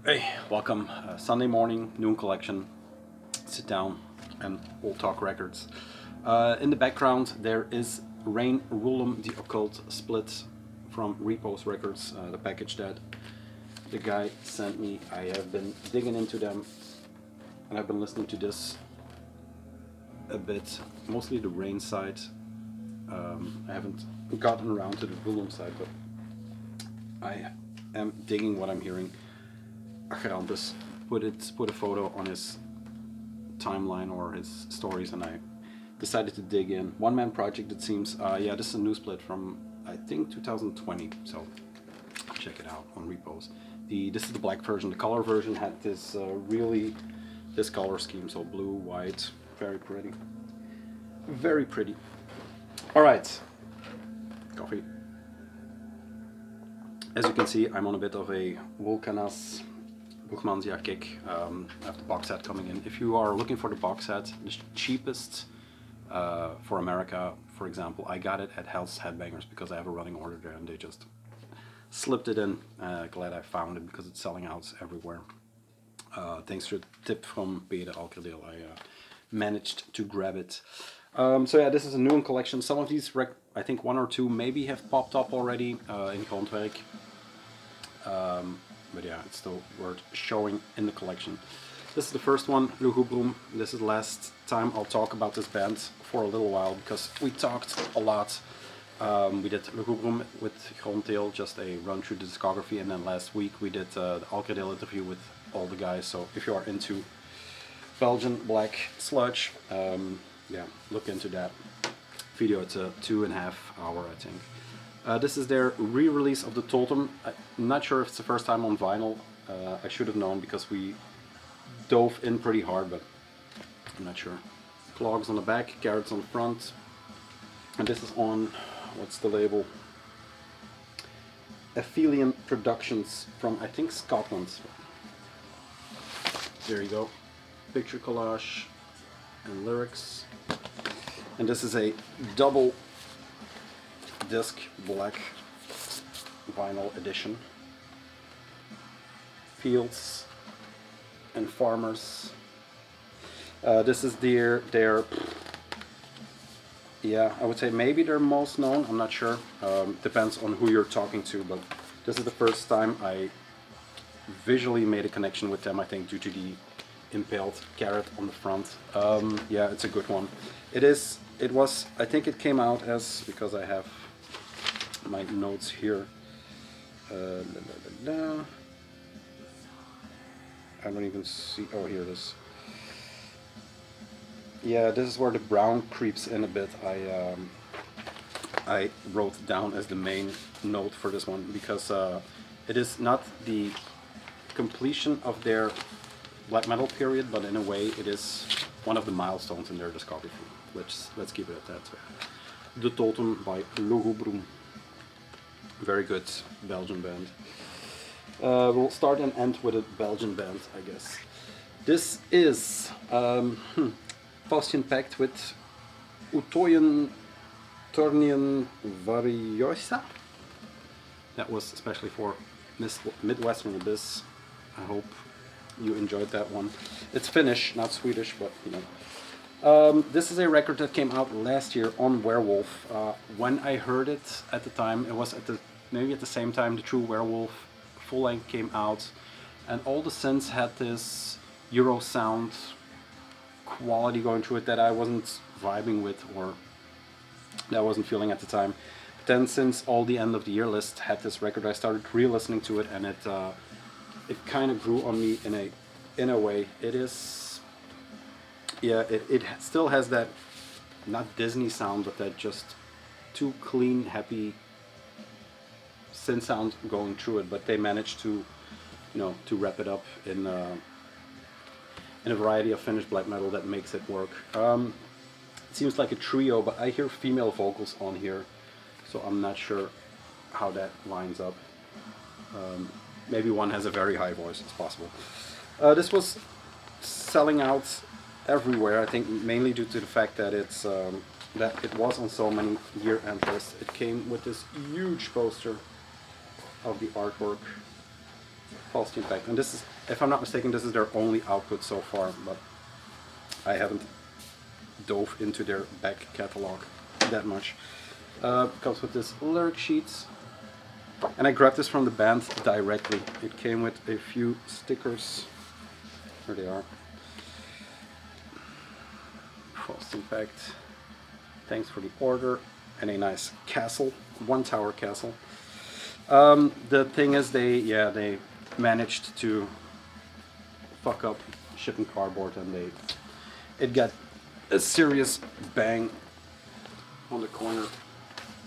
Hey, welcome. Sunday morning, noon collection. Sit down and we'll talk records. In the background, there is Rain Rulum the Occult split from Repose Records, the package that the guy sent me. I have been digging into them and I've been listening to this a bit, mostly the Rain side. I haven't gotten around to the Rulum side, but I am digging what I'm hearing. Gerantes put a photo on his timeline or his stories, and I decided to dig in. One man project, it seems. Yeah, this is a new split from I think 2020, so check it out on Repos. This is the black version. The color version had this this color scheme, so blue, white, very pretty, very pretty. All right, coffee. As you can see, I'm on a bit of a Vulcanas Bookmarks kick. I have the box set coming in. If you are looking for the box set, the cheapest for America, for example, I got it at Hell's Headbangers because I have a running order there and they just slipped it in. Glad I found it because it's selling out everywhere. Thanks to a tip from Peter Alkerdeel, I managed to grab it. So yeah, this is a new collection. Some of these, I think one or two maybe have popped up already in Grondwerk. But yeah, it's still worth showing in the collection. This is the first one, Lugubrum. This is the last time I'll talk about this band for a little while because we talked a lot. We did Lugubrum with Grondtail, just a run through the discography, and then last week we did the Alkerdeel interview with all the guys. So if you are into Belgian black sludge, yeah, look into that video. It's a 2.5 hour, I think. This is their re-release of the Totem. I'm not sure if it's the first time on vinyl. I should have known because we dove in pretty hard, but I'm not sure. Clogs on the back, carrots on the front. And this is on, what's the label? Aphelion Productions from, I think, Scotland. There you go. Picture collage and lyrics. And this is a double disc black vinyl edition. Fields and Farmers. This is their yeah, I would say maybe their most known. I'm not sure. Depends on who you're talking to, but this is the first time I visually made a connection with them, I think, due to the impaled carrot on the front. Yeah, it's a good one. It was, I think it came out as, because I have my notes here. I don't even see, oh, here it is. Yeah, this is where the brown creeps in a bit. I wrote it down as the main note for this one because it is not the completion of their black metal period, but in a way it is one of the milestones in their discography. Let's keep it at that. The Totem by Lugubrum. Very good Belgian band. We'll start and end with a Belgian band, I guess. This is Faustian Pact with Utoyen Tornian Variosa. That was especially for Midwestern Abyss. I hope you enjoyed that one. It's Finnish, not Swedish, but you know. This is a record that came out last year on Werewolf. When I heard it at the time, it was maybe at the same time the True Werewolf full length came out, and all the synths had this Euro sound quality going through it that I wasn't vibing with or that I wasn't feeling at the time. But then since all the end of the year list had this record, I started re-listening to it, and it kind of grew on me in a way. It is, yeah, it still has that not Disney sound, but that just too clean, happy synth sound going through it. But they managed to, you know, to wrap it up in a variety of Finnish black metal that makes it work. It seems like a trio, but I hear female vocals on here, so I'm not sure how that lines up. Maybe one has a very high voice, it's possible. This was selling out everywhere, I think mainly due to the fact that that it was on so many year-end lists. It came with this huge poster of the artwork False Team Pact. And this is, if I'm not mistaken, this is their only output so far, but I haven't dove into their back catalog that much. Comes with this lyric sheets, and I grabbed this from the band directly. It came with a few stickers. Here they are. False Team Pact. Thanks for the order, and a nice castle, one tower castle. The thing is, they managed to fuck up shipping cardboard, and it got a serious bang on the corner.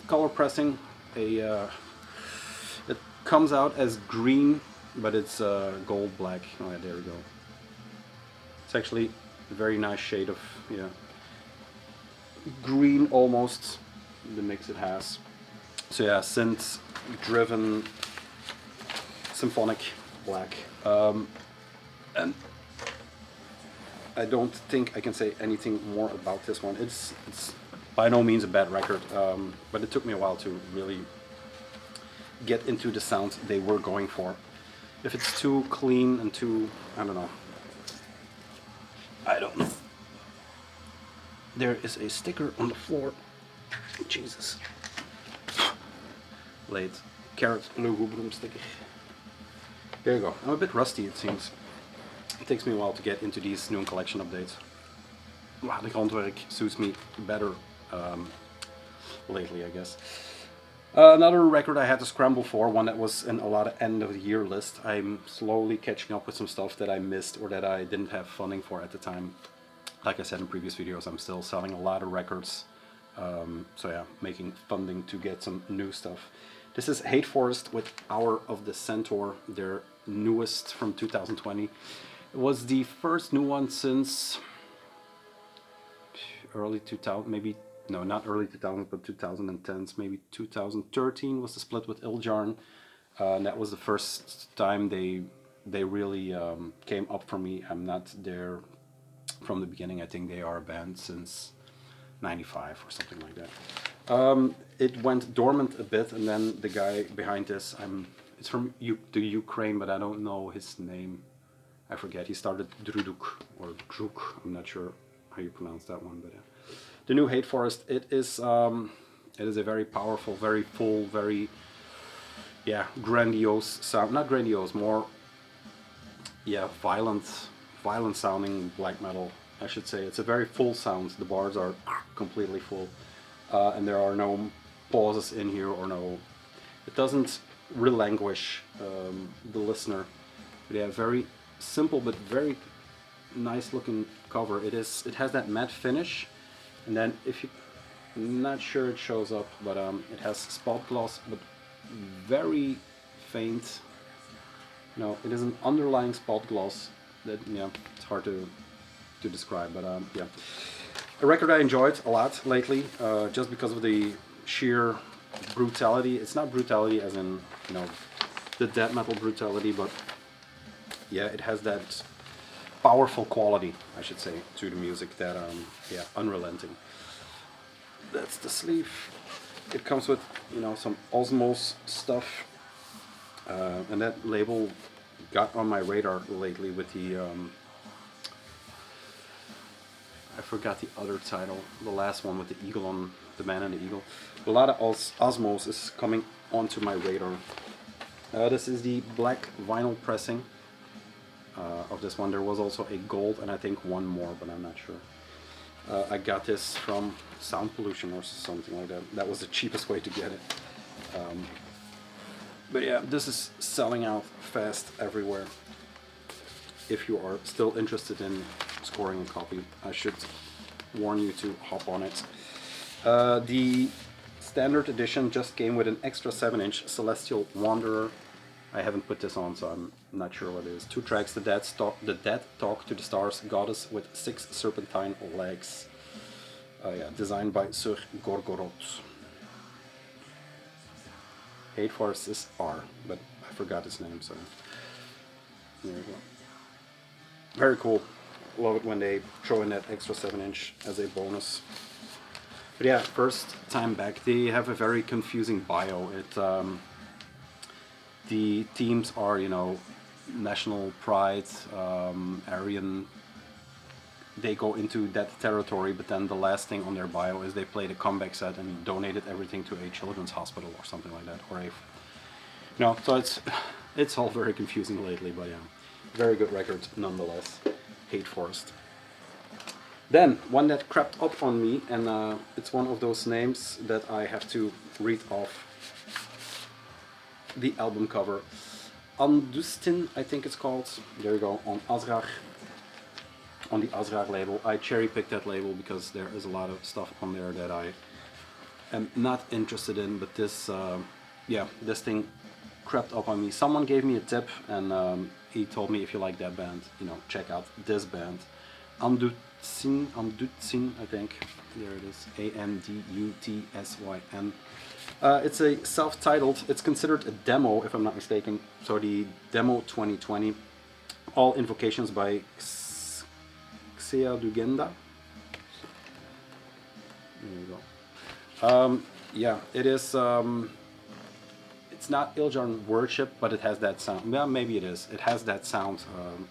Color pressing, it comes out as green, but it's gold black. Oh yeah, there we go. It's actually a very nice shade of green almost, the mix it has. So yeah, synth driven symphonic black. And I don't think I can say anything more about this one. It's by no means a bad record, but it took me a while to really get into the sound they were going for. If it's too clean and too, I don't know. There is a sticker on the floor. Jesus. Late carrot blue hoebloem sticker. There you go. I'm a bit rusty, it seems. It takes me a while to get into these new collection updates. Wow, the Grondwerk suits me better lately, I guess. Another record I had to scramble for, one that was in a lot of end of the year list. I'm slowly catching up with some stuff that I missed or that I didn't have funding for at the time. Like I said in previous videos, I'm still selling a lot of records. So yeah, making funding to get some new stuff. This is Hate Forest with Hour of the Centaur, their newest from 2020. It was the first new one since early 2000, maybe, no, not early 2000, but 2010s, maybe 2013 was the split with Iljarn. And that was the first time they really came up for me. I'm not there from the beginning. I think they are a band since 95 or something like that. It went dormant a bit, and then the guy behind this, it's from the Ukraine, but I don't know his name. I forget. He started Druduk or Druk. I'm not sure how you pronounce that one, but the new Hate Forest. It is a very powerful, very full, very grandiose sound. Not grandiose, more violent sounding black metal, I should say. It's a very full sound. The bars are completely full, and there are no pauses in here or no. It doesn't relinquish the listener. But yeah, very simple but very nice looking cover. It has that matte finish, and then if you, not sure it shows up, but it has spot gloss, but very faint. No, it is an underlying spot gloss that it's hard to describe, but a record I enjoyed a lot lately, just because of the sheer brutality. It's not brutality as in the death metal brutality, but yeah, it has that powerful quality, I should say, to the music that unrelenting. That's the sleeve. It comes with some Osmos stuff, and that label got on my radar lately with the I forgot the other title, the last one with the eagle on, the man and the eagle. A lot of Osmos is coming onto my radar. This is the black vinyl pressing of this one. There was also a gold and I think one more, but I'm not sure. I got this from Sound Pollution or something like that. That was the cheapest way to get it. But yeah, this is selling out fast everywhere. If you are still interested in scoring a copy, I should warn you to hop on it. The standard edition just came with an extra 7-inch Celestial Wanderer. I haven't put this on, so I'm not sure what it is. 2 tracks, The Dead Talk to the Stars Goddess with 6 serpentine legs. Designed by Sir Gorgoroth. Hate Forest is R, but I forgot his name, so there you go. Very cool. Love it when they throw in that extra 7-inch as a bonus. But yeah, first time back, they have a very confusing bio. The themes are, national pride, Aryan, they go into that territory, but then the last thing on their bio is they played a comeback set and donated everything to a children's hospital or something like that, or a, so it's all very confusing lately, but yeah, very good record nonetheless. Hate Forest. Then one that crept up on me, and it's one of those names that I have to read off the album cover. Andustin, I think it's called. There you go, on Azrar. On the Azrar label. I cherry-picked that label because there is a lot of stuff on there that I am not interested in, but this, yeah, this thing crept up on me. Someone gave me a tip, and he told me, if you like that band, check out this band. Andutsin, I think. There it is. Andutsyn. It's a self-titled, it's considered a demo, if I'm not mistaken. So the demo 2020, all invocations by Xea Dugenda. There you go. Yeah, it is, it's not Iljarn worship, but it has that sound. Well, maybe it is. It has that sound,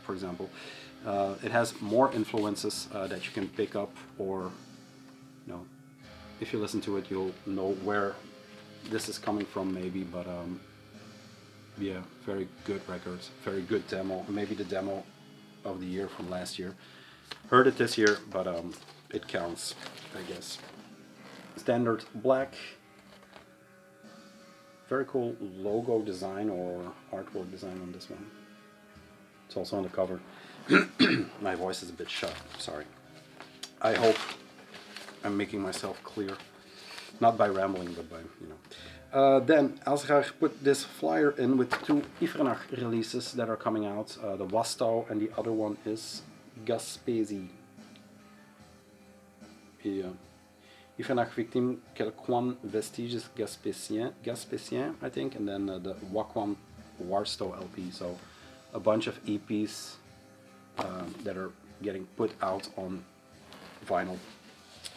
for example. It has more influences that you can pick up, or, if you listen to it, you'll know where this is coming from, maybe, but yeah, very good records, very good demo, maybe the demo of the year from last year. Heard it this year, but it counts, I guess. Standard black, very cool logo design or artwork design on this one. It's also on the cover. My voice is a bit shut, sorry. I hope I'm making myself clear. Not by rambling, but by, Then Azrar put this flyer in with two Ifrenach releases that are coming out. The Wastau, and the other one is Gaspesi. Yeah. Ifrenach Victime Quelqu'un Vestiges Gaspésien, I think, and then the Wakwam Warstow LP. So a bunch of EPs that are getting put out on vinyl.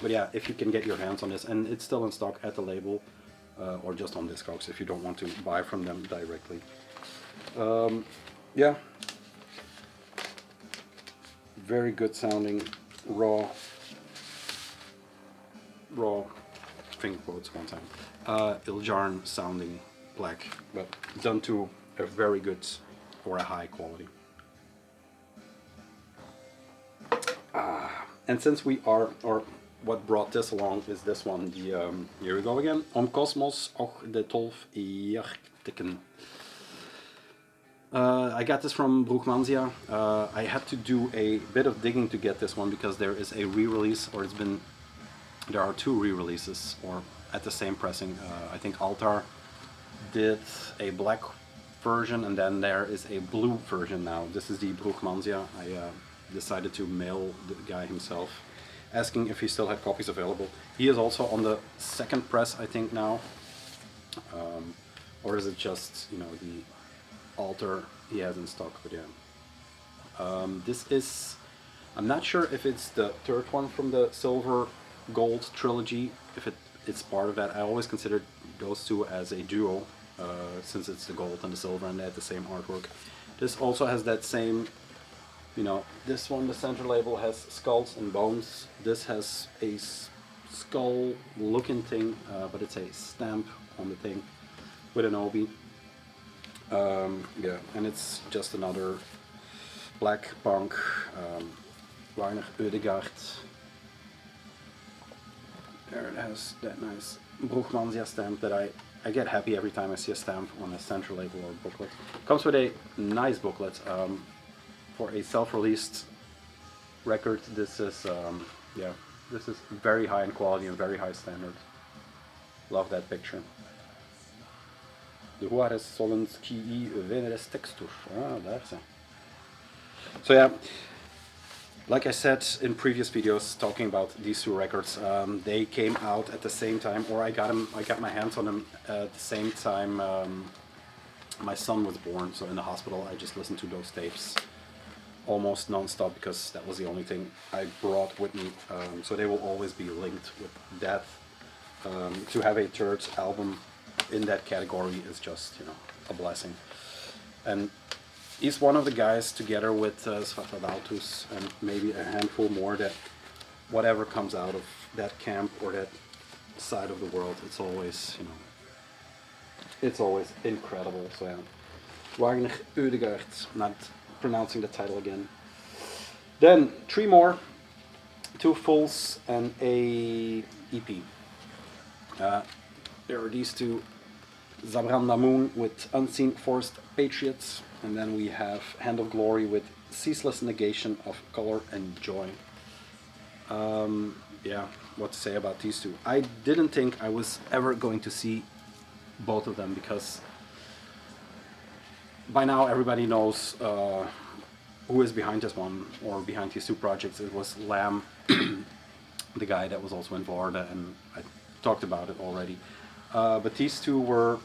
But yeah, if you can get your hands on this, and it's still in stock at the label, or just on Discogs if you don't want to buy from them directly. Yeah, very good sounding, raw finger quotes one time. Iljarn sounding black, but done to a very good or a high quality. And since we are, or what brought this along is this one, the, here we go again, Om Cosmos och de 12 Jaartikken. I got this from Broekmansia. I had to do a bit of digging to get this one because there is a re-release, or there are two re-releases, or at the same pressing. I think Altar did a black version, and then there is a blue version now. This is the Broekmansia. I decided to mail the guy himself, asking if he still had copies available. He is also on the second press, I think, now. Or is it just, the Altar he has in stock, but yeah. This is, I'm not sure if it's the third one from the Silver Gold trilogy, if it's part of that. I always considered those two as a duo, since it's the gold and the silver and they have the same artwork. This also has that same, this one, the center label, has skulls and bones. This has a skull looking thing, but it's a stamp on the thing with an obi. Yeah, and it's just another black punk, Weinig Ødegaard. There it has that nice Broekmansia stamp that I get happy every time I see a stamp on a central label or booklet. Comes with a nice booklet. For a self-released record, this is, yeah, this is very high in quality and very high standard. Love that picture. De Juarez Solenski Veneres Textur. Ah, daar zijn. So yeah, like I said in previous videos talking about these two records, they came out at the same time, or I got my hands on them at the same time my son was born. So in the hospital, I just listened to those tapes almost non-stop because that was the only thing I brought with me. So they will always be linked with that. To have a third album in that category is just, a blessing. And he's one of the guys, together with Svatadaltus and maybe a handful more, that whatever comes out of that camp or that side of the world, it's always, you know, it's always incredible. So yeah, Wagner Udegaard, not pronouncing the title again. Then 3 more, 2 fulls and a EP. There are these 2, Zabran Namun with Unseen Forest Patriots, and then we have Hand of Glory with Ceaseless Negation of Color and Joy. Yeah, what to say about these 2? I didn't think I was ever going to see both of them, because by now everybody knows who is behind this one, or behind these 2 projects. It was Lamb, the guy that was also in Varda, and I talked about it already. But these 2 were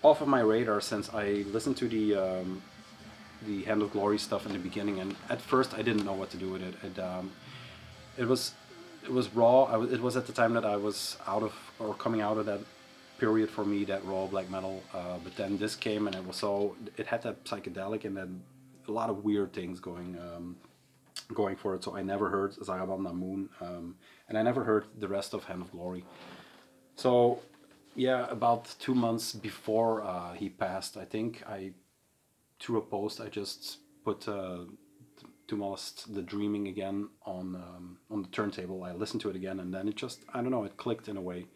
off of my radar since I listened to the Hand of Glory stuff in the beginning, and at first I didn't know what to do with it. It was raw. It was at the time that I was out of, or coming out of that period for me, that raw black metal. But then this came, and it had that psychedelic and then a lot of weird things going for it. So I never heard Zaraban Namun, and I never heard the rest of Hand of Glory. So yeah, about 2 months before he passed, I think through a post I just put To Molest the Dreaming again on the turntable. I listened to it again, and then it just, I don't know, it clicked in a way.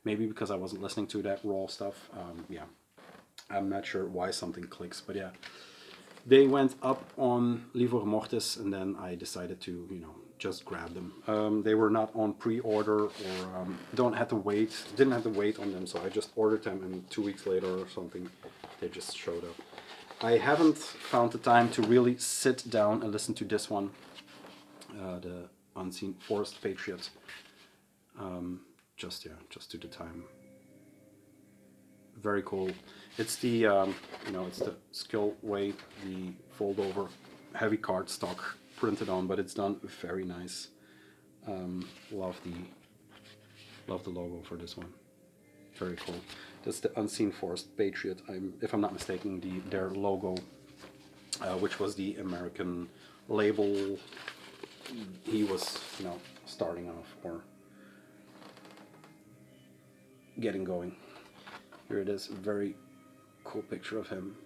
Maybe because I wasn't listening to that raw stuff. Yeah, I'm not sure why something clicks, but yeah. They went up on Livor Mortis, and then I decided to, you know, just grab them. They were not on pre-order, or didn't have to wait on them, so I just ordered them, and 2 weeks later or something, they just showed up. I haven't found the time to really sit down and listen to this one, the Unseen Forest Patriots. Just to the time. Very cool. It's the you know, it's the skill weight, the fold over heavy cardstock printed on, but it's done very nice. Love the logo for this one. Very cool. That's the Unseen Forest Patriot. If I'm not mistaken, their logo, which was the American label he was, you know, starting off, or getting going. Here it is, a very cool picture of him.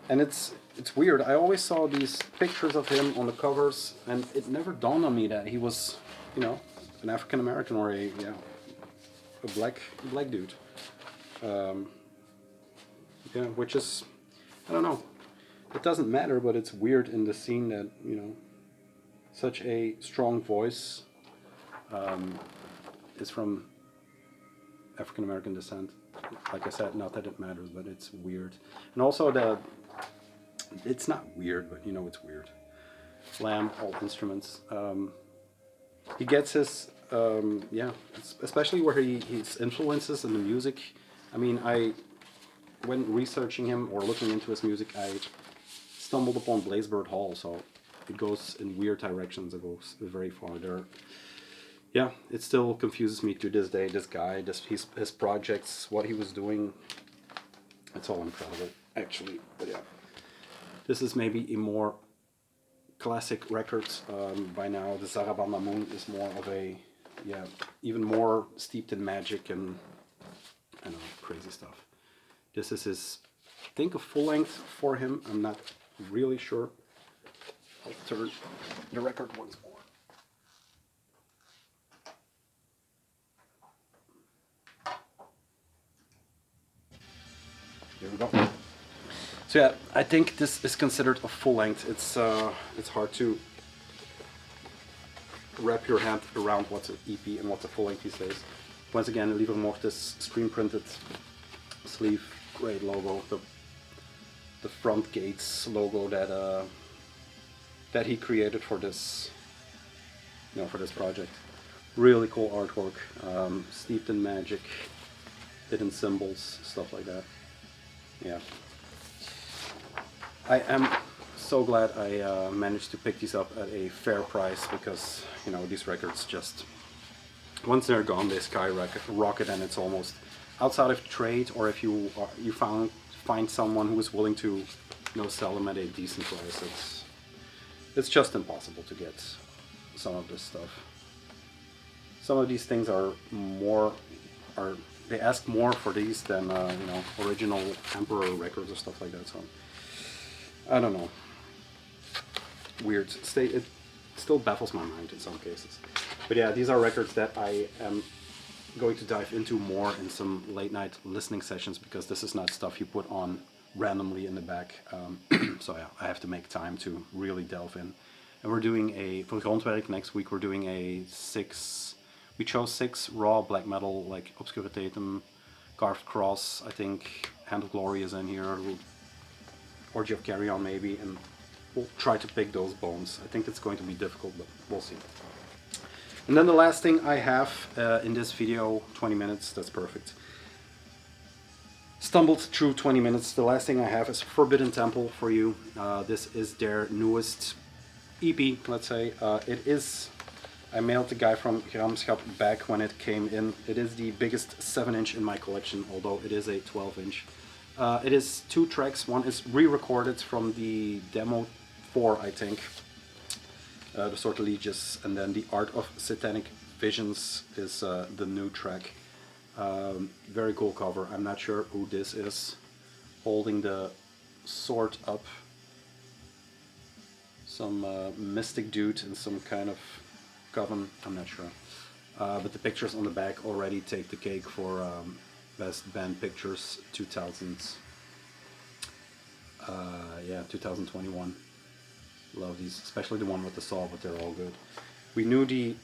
And it's weird, I always saw these pictures of him on the covers, and it never dawned on me that he was, you know, an African American, or a black dude. Yeah, which is, I don't know, it doesn't matter, but it's weird in the scene that, you know, such a strong voice is from African American descent. Like I said, not that it matters, but it's weird. And also it's not weird, but you know, it's weird. Lamb, all instruments. He gets his, yeah, especially where his influences in the music. I mean, when researching him or looking into his music, I stumbled upon Blazebird Hall, so it goes in weird directions. It goes very far there. Yeah, it still confuses me to this day, this guy, his projects, what he was doing. It's all incredible, actually. But yeah, this is maybe a more classic record by now. The Zaraban Namun is more of a, yeah, even more steeped in magic and, I don't know, crazy stuff. This is his, I think, a full length for him. I'm not really sure. I'll turn the record once more. There we go. So yeah, I think this is considered a full length. It's hard to wrap your hand around what's an EP and what's a full length these days. Once again, Livor Mortis screen printed sleeve, great logo. The front gates logo that he created for this, you know, for this project. Really cool artwork, steeped in magic, hidden symbols, stuff like that. Yeah. I am so glad I managed to pick these up at a fair price, because, you know, these records just, once they're gone, they skyrocket, and it's almost outside of trade, or if you find find someone who is willing to, sell them at a decent price. It's just impossible to get some of this stuff. Some of these things they ask more for these than original Emperor records or stuff like that. So I don't know. Weird. It still baffles my mind in some cases. But yeah, these are records that I am going to dive into more in some late night listening sessions, because this is not stuff you put on randomly in the back. So yeah, I have to make time to really delve in. And we're doing for Grondwerk next week, we're doing we chose 6 raw black metal, like Obscure Totem, Carved Cross, I think Hand of Glory is in here, Orgy of Carrion maybe, and we'll try to pick those bones. I think it's going to be difficult, but we'll see. And then the last thing I have in this video, 20 minutes, that's perfect. Stumbled through 20 minutes. The last thing I have is Forbidden Temple for you. This is their newest EP, let's say. I mailed the guy from Grondwerk back when it came in. It is the biggest 7-inch in my collection, although it is a 12-inch. It is 2 tracks. One is re-recorded from the demo 4, I think. The Sortilegious, and then The Art of Satanic Visions is the new track. Very cool cover. I'm not sure who this is holding the sword up. Some mystic dude in some kind of coven, I'm not sure. But the pictures on the back already take the cake for Best Band Pictures 2021. Love these, especially the one with the saw, but they're all good. We knew the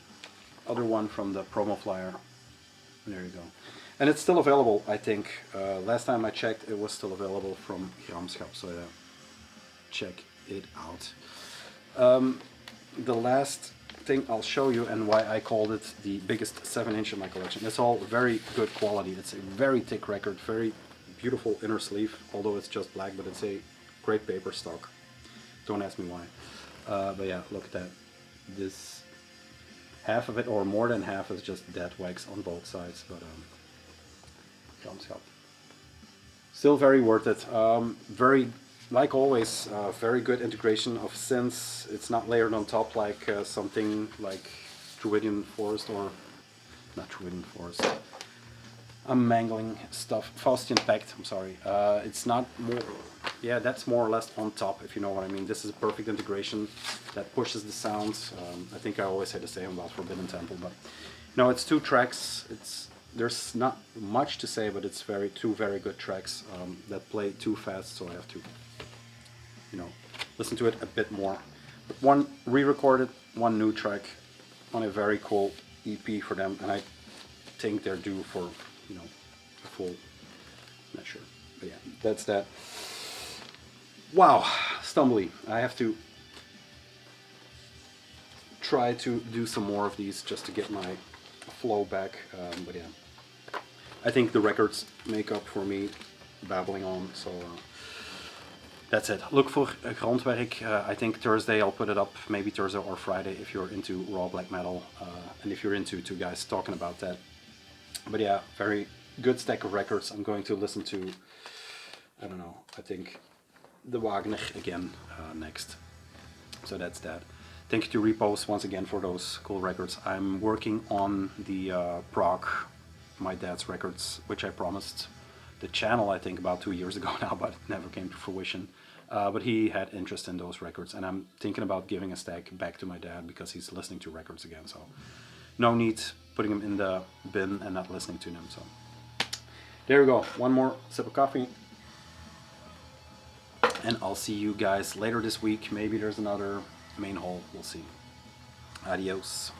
other one from the promo flyer. There you go. And it's still available, I think. Last time I checked, it was still available from Grondwerk, so yeah, check it out. The last thing I'll show you, and why I called it the biggest 7-inch in my collection, it's all very good quality. It's a very thick record, very beautiful inner sleeve, although it's just black, but it's a great paper stock. Don't ask me why. But yeah, look at that. This half of it, or more than half, is just dead wax on both sides. But still very worth it. Very, like always, very good integration of synths. It's not layered on top like something like Druidian Forest, or not Druidian Forest. I'm mangling stuff. Faustian Pact, I'm sorry. It's not more... Yeah, that's more or less on top, if you know what I mean. This is a perfect integration that pushes the sounds. I think I always say the same about Forbidden Temple, but no, it's 2 tracks. There's not much to say, but it's 2 very good tracks that play too fast, so I have to, listen to it a bit more. But 1 re-recorded, 1 new track on a very cool EP for them, and I think they're due for, a full, not sure, but yeah, that's that. Wow, stumbly. I have to try to do some more of these just to get my flow back, but yeah, I think the records make up for me babbling on, so that's it. Look for Grondwerk. I think Thursday I'll put it up, maybe Thursday or Friday if you're into raw black metal, and if you're into 2 guys talking about that. But yeah, very good stack of records. I'm going to listen to, I don't know, I think the Wagner again next. So that's that. Thank you to Repost once again for those cool records. I'm working on the prog, my dad's records, which I promised the channel I think about 2 years ago now, but it never came to fruition. But he had interest in those records, and I'm thinking about giving a stack back to my dad because he's listening to records again. So no need putting them in the bin and not listening to them. So there we go. One more sip of coffee. And I'll see you guys later this week. Maybe there's another main hole. We'll see. Adios.